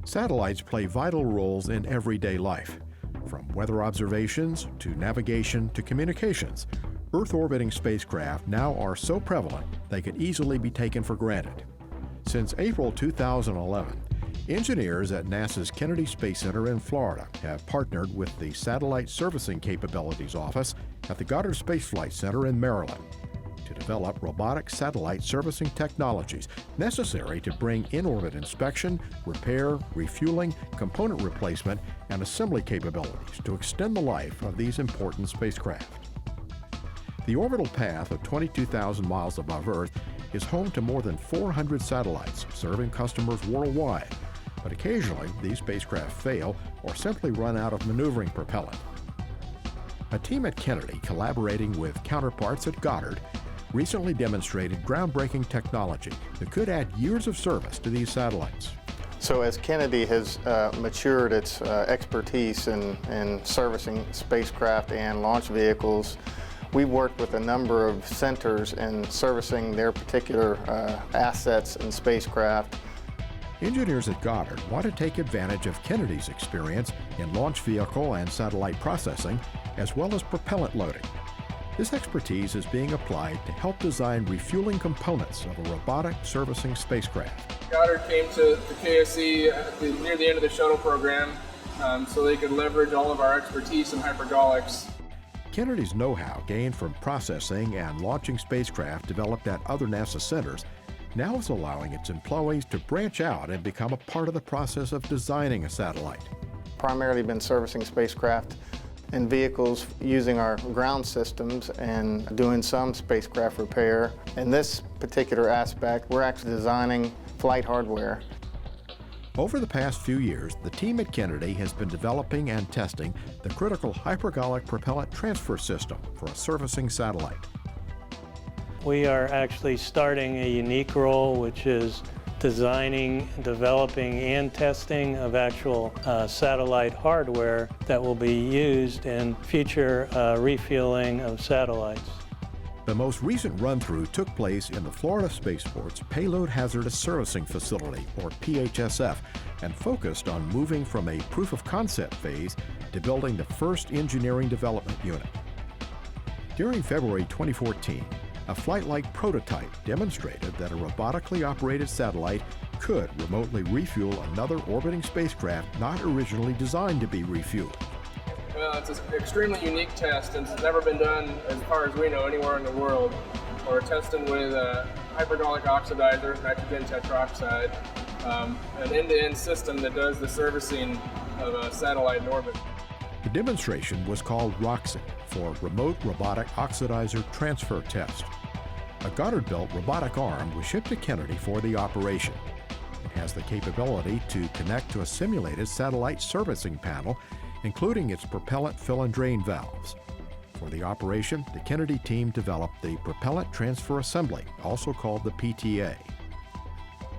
Satellites play vital roles in everyday life. From weather observations to navigation to communications, Earth-orbiting spacecraft now are so prevalent they could easily be taken for granted. Since April 2011, engineers at NASA's Kennedy Space Center in Florida have partnered with the Satellite Servicing Capabilities Office at the Goddard Space Flight Center in Maryland to develop robotic satellite servicing technologies necessary to bring in-orbit inspection, repair, refueling, component replacement, and assembly capabilities to extend the life of these important spacecraft. The orbital path of 22,000 miles above Earth is home to more than 400 satellites serving customers worldwide, but occasionally these spacecraft fail or simply run out of maneuvering propellant. A team at Kennedy, collaborating with counterparts at Goddard, recently demonstrated groundbreaking technology that could add years of service to these satellites. So as Kennedy has matured its expertise in servicing spacecraft and launch vehicles, we've worked with a number of centers in servicing their particular assets and spacecraft. Engineers at Goddard want to take advantage of Kennedy's experience in launch vehicle and satellite processing, as well as propellant loading. This expertise is being applied to help design refueling components of a robotic servicing spacecraft. Goddard came to KSC near the end of the shuttle program so they could leverage all of our expertise in hypergolics. Kennedy's know-how gained from processing and launching spacecraft developed at other NASA centers now is allowing its employees to branch out and become a part of the process of designing a satellite. Primarily been servicing spacecraft and vehicles using our ground systems and doing some spacecraft repair. In this particular aspect, we're actually designing flight hardware. Over the past few years, the team at Kennedy has been developing and testing the critical hypergolic propellant transfer system for a servicing satellite. We are actually starting a unique role, which is designing, developing, and testing of actual satellite hardware that will be used in future refueling of satellites. The most recent run-through took place in the Florida Spaceport's Payload Hazardous Servicing Facility, or PHSF, and focused on moving from a proof-of-concept phase to building the first engineering development unit. During February 2014, a flight-like prototype demonstrated that a robotically operated satellite could remotely refuel another orbiting spacecraft not originally designed to be refueled. Well, it's an extremely unique test, and it's never been done, as far as we know, anywhere in the world. We're testing with a hypergolic oxidizer, nitrogen tetroxide, an end-to-end system that does the servicing of a satellite in orbit. The demonstration was called ROXY, for Remote Robotic Oxidizer Transfer Test. A Goddard-built robotic arm was shipped to Kennedy for the operation. It has the capability to connect to a simulated satellite servicing panel, including its propellant fill and drain valves. For the operation, the Kennedy team developed the Propellant Transfer Assembly, also called the PTA.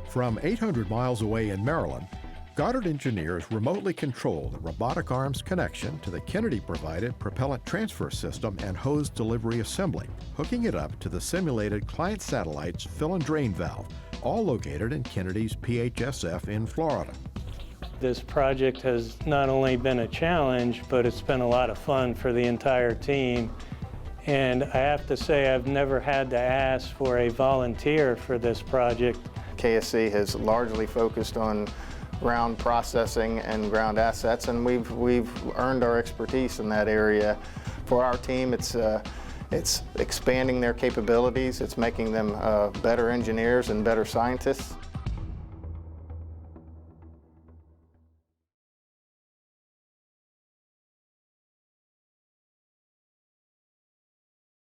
From 800 miles away in Maryland, Goddard engineers remotely control the robotic arm's connection to the Kennedy-provided propellant transfer system and hose delivery assembly, hooking it up to the simulated client satellite's fill and drain valve, all located in Kennedy's PHSF in Florida. This project has not only been a challenge, but it's been a lot of fun for the entire team. And I have to say, I've never had to ask for a volunteer for this project. KSC has largely focused on ground processing and ground assets, and we've earned our expertise in that area. For our team, it's expanding their capabilities. It's making them better engineers and better scientists.